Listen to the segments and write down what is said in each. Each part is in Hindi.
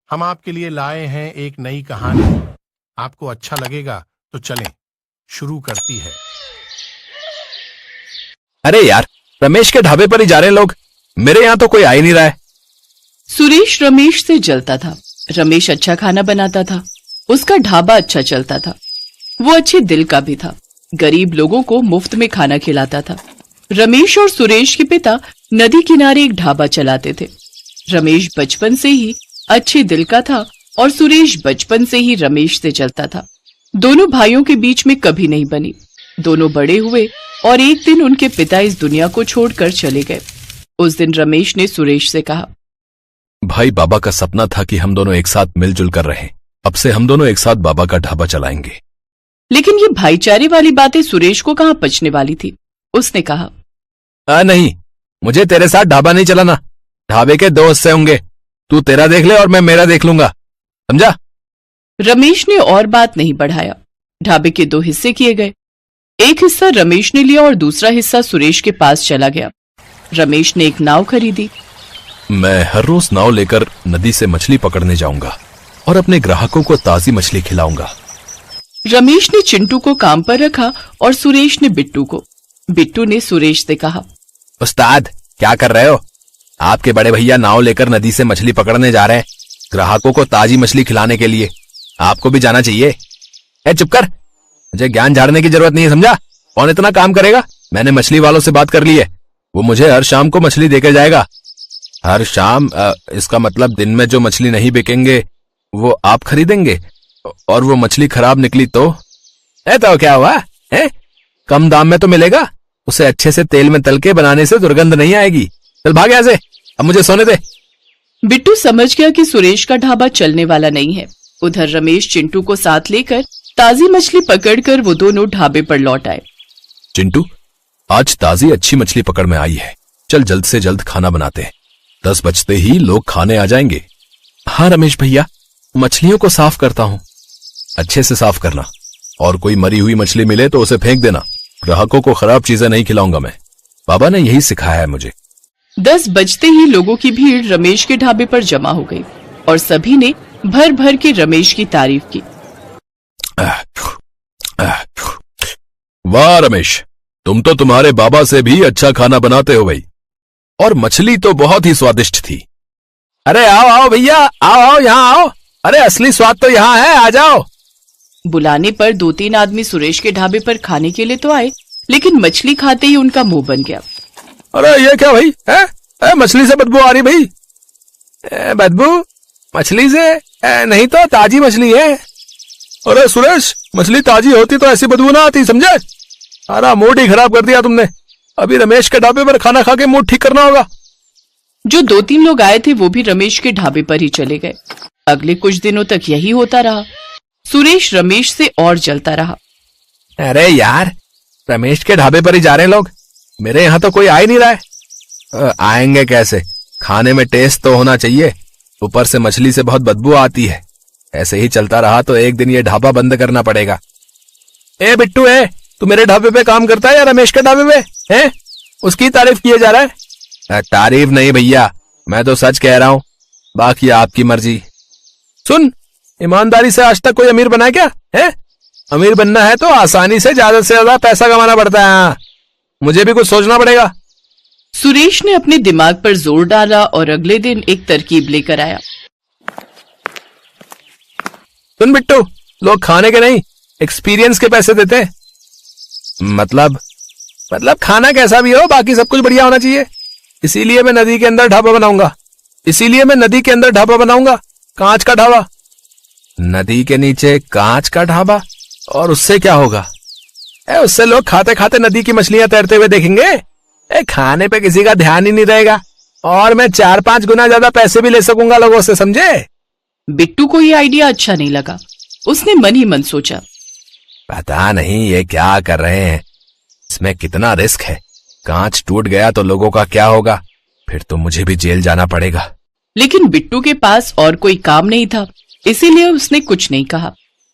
हम आपके लिए लाए हैं एक नई कहानी। आपको अच्छा लगेगा तो चलें, शुरू करती है। अरे यार, रमेश के ढाबे पर ही जा रहे हैं लोग। मेरे यहाँ तो कोई आ ही नहीं रहा है। सुरेश रमेश से जलता था। रमेश अच्छा खाना बनाता था, उसका ढाबा अच्छा चलता था। वो अच्छे दिल का भी था, गरीब लोगों को मुफ्त में खाना खिलाता था। रमेश और सुरेश के पिता नदी किनारे एक ढाबा चलाते थे। रमेश बचपन से ही अच्छे दिल का था और सुरेश बचपन से ही रमेश से चलता था। दोनों भाइयों के बीच में कभी नहीं बनी। दोनों बड़े हुए और एक दिन उनके पिता इस दुनिया को छोड़कर चले गए। उस दिन रमेश ने सुरेश से कहा, भाई, बाबा का सपना था कि हम दोनों एक साथ मिलजुल कर रहें। अब से हम दोनों एक साथ बाबा का ढाबा चलाएंगे। लेकिन ये भाईचारे वाली बातें सुरेश को कहाँ पचने वाली थी। उसने कहा, नहीं, मुझे तेरे साथ ढाबा नहीं चलाना। ढाबे के दो हिस्से होंगे, तू तेरा देख ले और मैं मेरा देख लूंगा, समझा? रमेश ने और बात नहीं बढ़ाया। ढाबे के दो हिस्से किए गए। एक हिस्सा रमेश ने लिया और दूसरा हिस्सा सुरेश के पास चला गया। रमेश ने एक नाव खरीदी। मैं हर रोज नाव लेकर नदी से मछली पकड़ने जाऊंगा और अपने ग्राहकों को ताजी मछली खिलाऊंगा। रमेश ने चिंटू को काम पर रखा और सुरेश ने बिट्टू को। बिट्टू ने सुरेश से कहा, उस्ताद, क्या कर रहे हो? आपके बड़े भैया नाव लेकर नदी से मछली पकड़ने जा रहे हैं, ग्राहकों को ताजी मछली खिलाने के लिए। आपको भी जाना चाहिए। चुप कर, मुझे ज्ञान झाड़ने की जरूरत नहीं है, समझा? कौन इतना काम करेगा? मैंने मछली वालों से बात कर ली है, वो मुझे हर शाम को मछली देकर जाएगा। हर शाम? इसका मतलब दिन में जो मछली नहीं बिकेंगे वो आप खरीदेंगे, और वो मछली खराब निकली तो क्या हुआ है? कम दाम में तो मिलेगा, उसे अच्छे से तेल में तल के बनाने से दुर्गंध नहीं आएगी। चल भाग यहाँ से, अब मुझे सोने दे। बिट्टू समझ गया कि सुरेश का ढाबा चलने वाला नहीं है। उधर रमेश चिंटू को साथ लेकर ताजी मछली पकड़कर वो दोनों ढाबे पर लौट आए। चिंटू, आज ताजी अच्छी मछली पकड़ में आई है, चल जल्द से जल्द खाना बनाते हैं। 10 बजते ही लोग खाने आ जाएंगे। हाँ रमेश भैया, मछलियों को साफ करता हूँ। अच्छे से साफ करना, और कोई मरी हुई मछली मिले तो उसे फेंक देना। ग्राहकों को खराब चीजें नहीं खिलाऊंगा मैं, बाबा ने यही सिखाया है मुझे। 10 बजते ही लोगों की भीड़ रमेश के ढाबे पर जमा हो गई और सभी ने भर भर के रमेश की तारीफ की। वाह रमेश, तुम तो तुम्हारे बाबा से भी अच्छा खाना बनाते हो भाई, और मछली तो बहुत ही स्वादिष्ट थी। अरे आओ आओ भैया, आओ आओ, यहाँ आओ। अरे असली स्वाद तो यहाँ है, आ जाओ। बुलाने पर 2-3 आदमी सुरेश के ढाबे पर खाने के लिए तो आए, लेकिन मछली खाते ही उनका मुंह बन गया। अरे ये क्या भाई है? मछली से बदबू आ रही भाई। बदबू मछली से? नहीं तो ताजी मछली है। अरे सुरेश, मछली ताजी होती तो ऐसी बदबू ना आती, समझे? सारा मूड ही खराब कर दिया तुमने। अभी रमेश के ढाबे पर खाना खा के मूड ठीक करना होगा। जो 2-3 लोग आए थे वो भी रमेश के ढाबे पर ही चले गए। अगले कुछ दिनों तक यही होता रहा। सुरेश रमेश से और जलता रहा। अरे यार, रमेश के ढाबे पर ही जा रहे हैं लोग, मेरे यहाँ तो कोई आ ही नहीं रहा है। आएंगे कैसे? खाने में टेस्ट तो होना चाहिए, ऊपर से मछली से बहुत बदबू आती है। ऐसे ही चलता रहा तो एक दिन ये ढाबा बंद करना पड़ेगा। ए बिट्टू, तू मेरे ढाबे पे काम करता है या रमेश के ढाबे पे है? उसकी तारीफ किए जा रहा है। तारीफ नहीं भैया, मैं तो सच कह रहा हूँ, बाकी आपकी मर्जी। सुन, ईमानदारी से आज तक कोई अमीर बना क्या है? अमीर बनना है तो आसानी से ज्यादा पैसा कमाना पड़ता है। मुझे भी कुछ सोचना पड़ेगा। सुरेश ने अपने दिमाग पर जोर डाला और अगले दिन एक तरकीब लेकर आया। सुन बिट्टू, लोग खाने के नहीं, एक्सपीरियंस के पैसे देते हैं। मतलब खाना कैसा भी हो, बाकी सब कुछ बढ़िया होना चाहिए। इसीलिए मैं नदी के अंदर ढाबा बनाऊंगा। कांच का ढाबा। नदी के नीचे कांच का ढाबा? और उससे क्या होगा? उससे लोग खाते खाते नदी की मछलियां तैरते हुए देखेंगे। खाने पे किसी का ध्यान ही नहीं रहेगा, और मैं 4-5 गुना ज्यादा पैसे भी ले सकूंगा लोगों से, समझे? बिट्टू को ये आइडिया अच्छा नहीं लगा। उसने मन ही मन सोचा, पता नहीं ये क्या कर रहे हैं, इसमें कितना रिस्क है। कांच टूट गया तो लोगों का क्या होगा? फिर तो मुझे भी जेल जाना पड़ेगा। लेकिन बिट्टू के पास और कोई काम नहीं था, इसीलिए उसने कुछ नहीं कहा।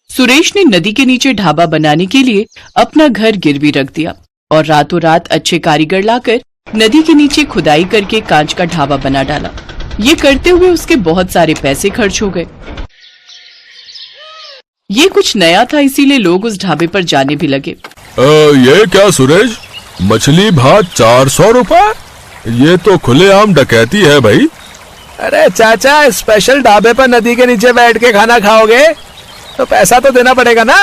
सुरेश ने नदी के नीचे ढाबा बनाने के लिए अपना घर गिरवी रख दिया और रातों रात अच्छे कारीगर लाकर नदी के नीचे खुदाई करके कांच का ढाबा बना डाला। ये करते हुए उसके बहुत सारे पैसे खर्च हो गए। ये कुछ नया था, इसीलिए लोग उस ढाबे पर जाने भी लगे। ये क्या सुरेश, मछली भात 400 रुपए? ये तो खुलेआम डकैती है भाई। अरे चाचा, स्पेशल ढाबे पर नदी के नीचे बैठ के खाना खाओगे तो पैसा तो देना पड़ेगा ना।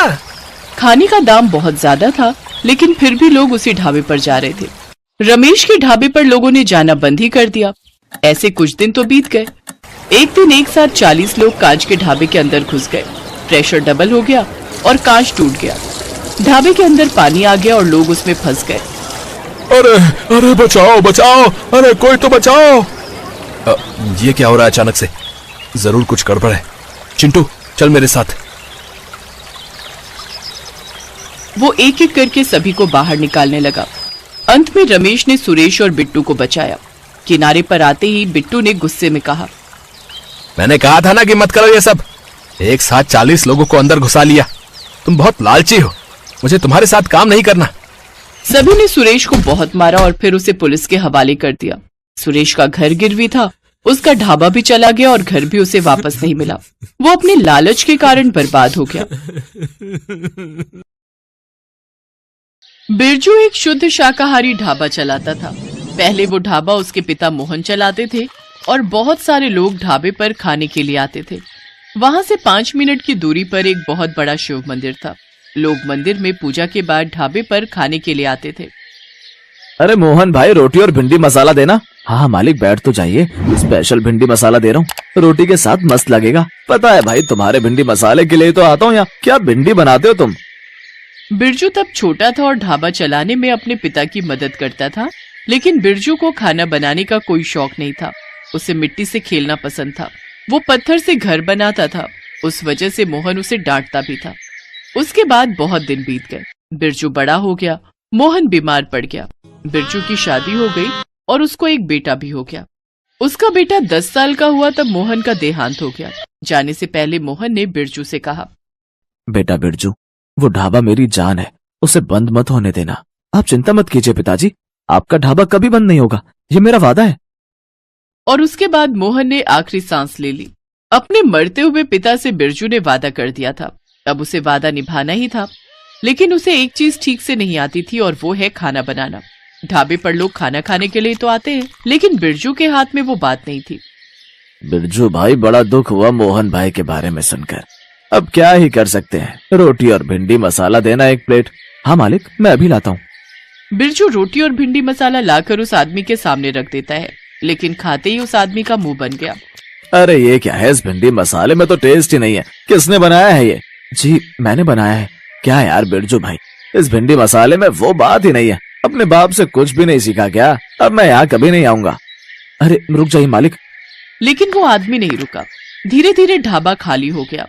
खाने का दाम बहुत ज्यादा था, लेकिन फिर भी लोग उसी ढाबे पर जा रहे थे। रमेश के ढाबे पर लोगों ने जाना बंद ही कर दिया। ऐसे कुछ दिन तो बीत गए। एक दिन एक साथ 40 लोग कांच के ढाबे के अंदर घुस गए। प्रेशर डबल हो गया और कांच टूट गया। ढाबे के अंदर पानी आ गया और लोग उसमें फंस गए। अरे अरे बचाओ बचाओ, अरे कोई तो बचाओ। ये क्या हो रहा है अचानक से? जरूर कुछ गड़बड़ है। चिंटू चल मेरे साथ। वो एक एक करके सभी को बाहर निकालने लगा। अंत में रमेश ने सुरेश और बिट्टू को बचाया। किनारे पर आते ही बिट्टू ने गुस्से में कहा, मैंने कहा था ना कि मत करो ये सब। एक साथ 40 लोगों को अंदर घुसा लिया। तुम बहुत लालची हो, मुझे तुम्हारे साथ काम नहीं करना। सभी ने सुरेश को बहुत मारा और फिर उसे पुलिस के हवाले कर दिया। सुरेश का घर गिरवी था, उसका ढाबा भी चला गया और घर भी उसे वापस नहीं मिला। वो अपने लालच के कारण बर्बाद हो गया। बिरजू एक शुद्ध शाकाहारी ढाबा चलाता था। पहले वो ढाबा उसके पिता मोहन चलाते थे और बहुत सारे लोग ढाबे पर खाने के लिए आते थे। वहां से 5 मिनट की दूरी पर एक बहुत बड़ा शिव मंदिर था। लोग मंदिर में पूजा के बाद ढाबे पर खाने के लिए आते थे। अरे मोहन भाई, रोटी और भिंडी मसाला देना। हाँ मालिक, बैठ तो जाइए, स्पेशल भिंडी मसाला दे रहा हूँ, रोटी के साथ मस्त लगेगा। पता है भाई, तुम्हारे भिंडी मसाले के लिए तो आता हूँ यहाँ। क्या भिंडी बनाते हो तुम? बिरजू तब छोटा था और ढाबा चलाने में अपने पिता की मदद करता था, लेकिन बिरजू को खाना बनाने का कोई शौक नहीं था। उसे मिट्टी से खेलना पसंद था। वो पत्थर से घर बनाता था। उस वजह से मोहन उसे डांटता भी था। उसके बाद बहुत दिन बीत गए। बिरजू बड़ा हो गया। मोहन बीमार पड़ गया। बिरजू की शादी हो गई और उसको एक बेटा भी हो गया। उसका बेटा 10 साल का हुआ तब मोहन का देहांत हो गया। जाने से पहले मोहन ने बिरजू से कहा, बेटा बिरजू, वो ढाबा मेरी जान है, उसे बंद मत होने देना। आप चिंता मत कीजिए पिताजी, आपका ढाबा कभी बंद नहीं होगा, ये मेरा वादा है। और उसके बाद मोहन ने आखिरी सांस ले ली। अपने मरते हुए पिता से बिरजू ने वादा कर दिया था। अब उसे वादा निभाना ही था। लेकिन उसे एक चीज ठीक से नहीं आती थी और वो है खाना बनाना। ढाबे पर लोग खाना खाने के लिए तो आते हैं, लेकिन बिरजू के हाथ में वो बात नहीं थी। बिरजू भाई, बड़ा दुख हुआ मोहन भाई के बारे में सुनकर। अब क्या ही कर सकते हैं, रोटी और भिंडी मसाला देना 1 प्लेट। हाँ मालिक, मैं अभी लाता हूँ। बिरजू रोटी और भिंडी मसाला लाकर उस आदमी के सामने रख देता है, लेकिन खाते ही उस आदमी का मुंह बन गया। अरे ये क्या है, इस भिंडी मसाले में तो टेस्ट ही नहीं है। किसने बनाया है ये? जी मैंने बनाया है। क्या यार बिरजू भाई, इस भिंडी मसाले में वो बात ही नहीं है। अपने बाप से कुछ भी नहीं सीखा क्या? अब मैं यहाँ कभी नहीं आऊंगा। अरे रुक जाइए मालिक। लेकिन वो आदमी नहीं रुका। धीरे धीरे ढाबा खाली हो गया।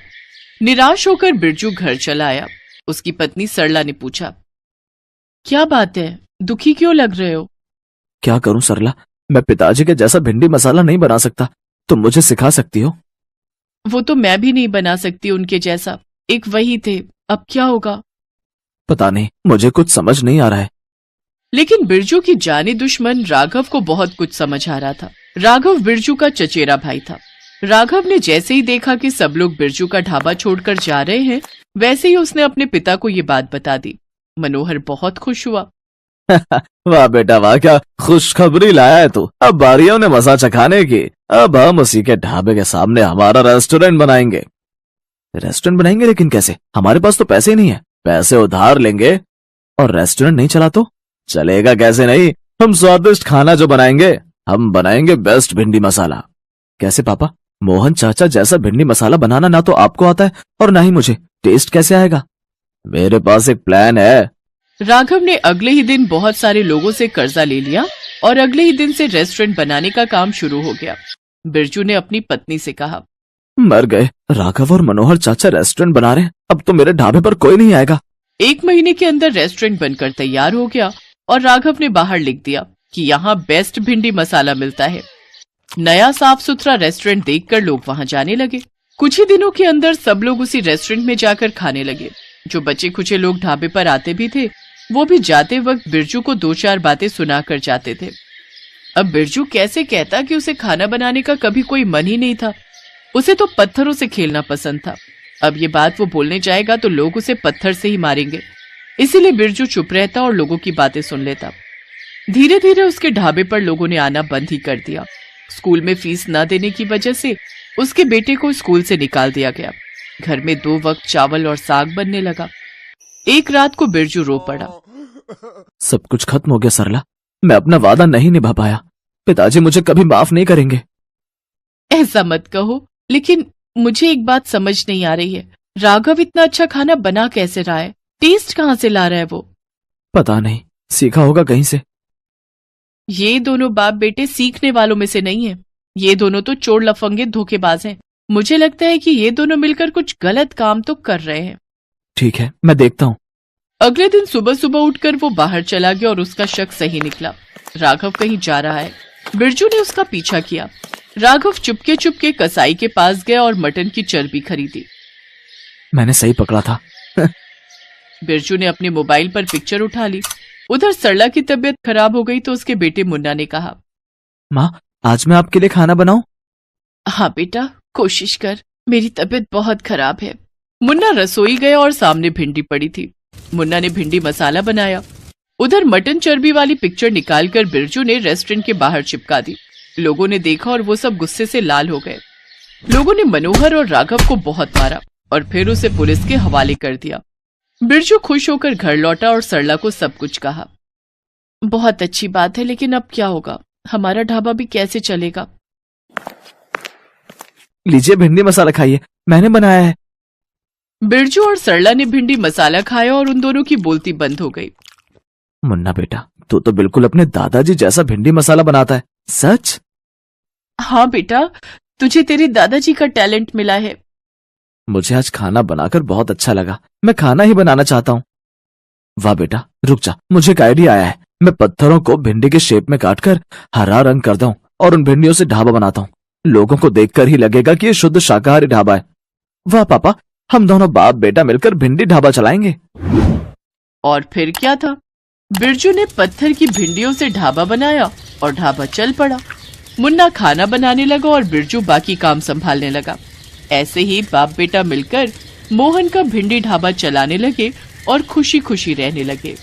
निराश होकर बिरजू घर चला आया। उसकी पत्नी सरला ने पूछा, क्या बात है, दुखी क्यों लग रहे हो? क्या करूं सरला, मैं पिताजी के जैसा भिंडी मसाला नहीं बना सकता। तुम मुझे सिखा सकती हो? वो तो मैं भी नहीं बना सकती उनके जैसा। एक वही थे, अब क्या होगा? पता नहीं, मुझे कुछ समझ नहीं आ रहा है। लेकिन बिरजू की जानी दुश्मन राघव को बहुत कुछ समझ आ रहा था। राघव बिरजू का चचेरा भाई था। राघव ने जैसे ही देखा कि सब लोग बिरजू का ढाबा छोड़कर जा रहे हैं, वैसे ही उसने अपने पिता को ये बात बता दी। मनोहर बहुत खुश हुआ। वाह बेटा वाह, क्या खुशखबरी लाया है तू। अब बारियों ने मजा चखाने की। अब हम उसी के ढाबे के सामने हमारा रेस्टोरेंट बनाएंगे। रेस्टोरेंट बनाएंगे? लेकिन कैसे? हमारे पास तो पैसे ही नहीं है। पैसे उधार लेंगे और रेस्टोरेंट नहीं चला तो चलेगा कैसे? नहीं, हम स्वादिष्ट खाना जो बनाएंगे, हम बनाएंगे बेस्ट भिंडी मसाला। कैसे पापा? मोहन चाचा जैसा भिंडी मसाला बनाना ना तो आपको आता है और ना ही मुझे। टेस्ट कैसे आएगा? मेरे पास एक प्लान है। राघव ने अगले ही दिन बहुत सारे लोगों से कर्जा ले लिया और अगले ही दिन से रेस्टोरेंट बनाने का काम शुरू हो गया। बिरजू ने अपनी पत्नी से कहा, मर गए, राघव और मनोहर चाचा रेस्टोरेंट बना रहे हैं। अब तो मेरे ढाबे पर कोई नहीं आएगा। 1 महीने के अंदर रेस्टोरेंट बनकर तैयार हो गया और राघव ने बाहर लिख दिया कि यहाँ बेस्ट भिंडी मसाला मिलता है। नया साफ सुथरा रेस्टोरेंट देखकर लोग वहाँ जाने लगे। कुछ ही दिनों के अंदर सब लोग उसी रेस्टोरेंट में जाकर खाने लगे। जो बचे खुचे लोग ढाबे पर आते भी थे, वो भी जाते वक्त बिरजू को 2-4 बातें सुना कर जाते थे। अब बिरजू कैसे कहता कि उसे खाना बनाने का कभी कोई मन ही नहीं था। उसे तो पत्थरों से खेलना पसंद था। अब ये बात वो बोलने जाएगा तो लोग उसे पत्थर से ही मारेंगे। इसीलिए बिरजू चुप रहता और लोगों की बातें सुन लेता। धीरे धीरे उसके ढाबे पर लोगों ने आना बंद ही कर दिया। स्कूल में फीस न देने की वजह से उसके बेटे को स्कूल से निकाल दिया गया। घर में 2 वक्त चावल और साग बनने लगा। एक रात को बिरजू रो पड़ा। सब कुछ खत्म हो गया सरला, मैं अपना वादा नहीं निभा पाया। पिताजी मुझे कभी माफ नहीं करेंगे। ऐसा मत कहो, लेकिन मुझे एक बात समझ नहीं आ रही है। राघव इतना अच्छा खाना बना कैसे रहा है? टेस्ट कहाँ से ला रहा है वो? पता नहीं, सीखा होगा कहीं से। ये दोनों बाप बेटे सीखने वालों में से नहीं है। ये दोनों तो चोर लफंगे धोखेबाज हैं। मुझे लगता है कि ये दोनों मिलकर कुछ गलत काम तो कर रहे हैं। ठीक है, मैं देखता हूँ। अगले दिन सुबह सुबह उठकर वो बाहर चला गया और उसका शक सही निकला। राघव कहीं जा रहा है। बिरजू ने उसका पीछा किया। राघव चुपके चुपके कसाई के पास गया और मटन की चर्बी खरीदी। मैंने सही पकड़ा था। बिरजू ने अपने मोबाइल पर पिक्चर उठा ली। उधर सरला की तबीयत खराब हो गई तो उसके बेटे मुन्ना ने कहा, माँ, आज मैं आपके लिए खाना बनाऊं? हाँ बेटा, कोशिश कर। मेरी तबीयत बहुत खराब है। मुन्ना रसोई गया और सामने भिंडी पड़ी थी। मुन्ना ने भिंडी मसाला बनाया। उधर मटन चर्बी वाली पिक्चर निकालकर बिरजू ने रेस्टोरेंट के बाहर चिपका दी। लोगों ने देखा और वो सब गुस्से से लाल हो गए। लोगों ने मनोहर और राघव को बहुत मारा और फिर उसे पुलिस के हवाले कर दिया। बिरजू खुश होकर घर लौटा और सरला को सब कुछ कहा। बहुत अच्छी बात है, लेकिन अब क्या होगा? हमारा ढाबा भी कैसे चलेगा? लीजिए भिंडी मसाला खाइए, मैंने बनाया है। बिरजू और सरला ने भिंडी मसाला खाया और उन दोनों की बोलती बंद हो गई। मुन्ना बेटा, तू तो बिल्कुल अपने दादाजी जैसा भिंडी मसाला बनाता है। सच? हाँ बेटा, तुझे तेरे दादाजी का टैलेंट मिला है। मुझे आज खाना बनाकर बहुत अच्छा लगा। मैं खाना ही बनाना चाहता हूँ। वाह बेटा, रुक जा, मुझे एक आइडिया आया है। मैं पत्थरों को भिंडी के शेप में काटकर हरा रंग करता हूँ और उन भिंडियों से ढाबा बनाता हूँ। लोगों को देखकर ही लगेगा कि ये शुद्ध शाकाहारी ढाबा है। वाह पापा, हम दोनों बाप बेटा मिलकर भिंडी ढाबा चलाएंगे। और फिर क्या था? बिरजू ने पत्थर की भिंडियों से ढाबा बनाया और ढाबा चल पड़ा। मुन्ना खाना बनाने लगा और बिरजू बाकी काम संभालने लगा। ऐसे ही बाप बेटा मिलकर मोहन का भिंडी ढाबा चलाने लगे और खुशी खुशी रहने लगे।